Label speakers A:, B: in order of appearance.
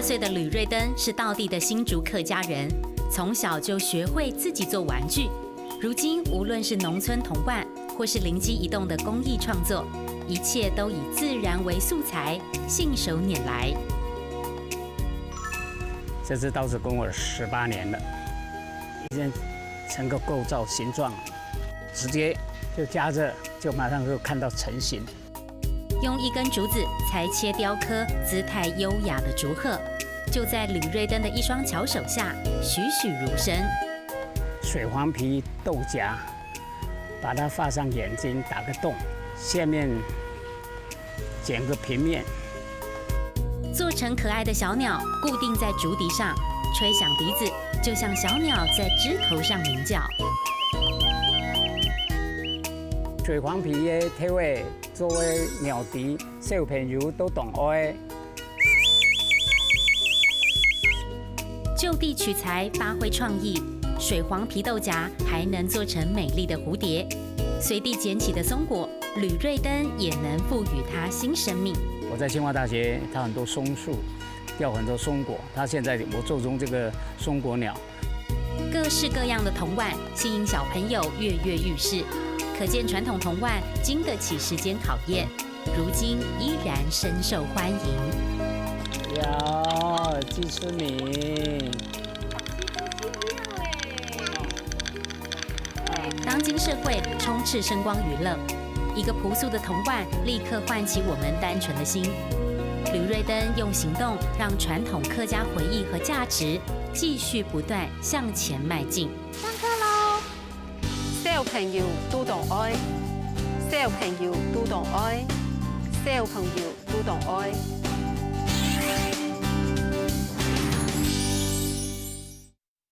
A: 岁的吕瑞登是道地的新竹客家人，从小就学会自己做玩具。如今，无论是农村童玩，或是灵机一动的工艺创作，一切都以自然为素材，信手拈来。
B: 这只刀子跟我18年了，已经成个构造形状，直接就夹着，就马上就看到成型。
A: 用一根竹子裁切雕刻，姿态优雅的竹鹤，就在吕瑞登的一双巧手下栩栩如生。
B: 水黄皮豆荚，把它画上眼睛，打个洞，下面剪个平面，
A: 做成可爱的小鸟，固定在竹笛上，吹响笛子，就像小鸟在枝头上鸣叫。
B: 水黄皮的体位作为鸟笛，小朋友都懂爱。
A: 就地取材，发挥创意。水黄皮豆荚还能做成美丽的蝴蝶，随地捡起的松果，吕瑞登也能赋予它新生命。
B: 我在清华大学，它很多松树，掉很多松果。它现在我做中这个松果鸟，
A: 各式各样的童玩吸引小朋友跃跃欲试，可见传统童玩经得起时间考验，如今依然深受欢迎。
B: 有鸡翅米。
A: 当今社会充斥声光娱乐，一个朴素的童玩立刻唤起我们单纯的心。吕瑞登用行动让传统客家回忆和价值继续不断向前迈进。
C: 上课喽！小朋友都懂愛，小朋友都懂愛，小朋友都懂愛。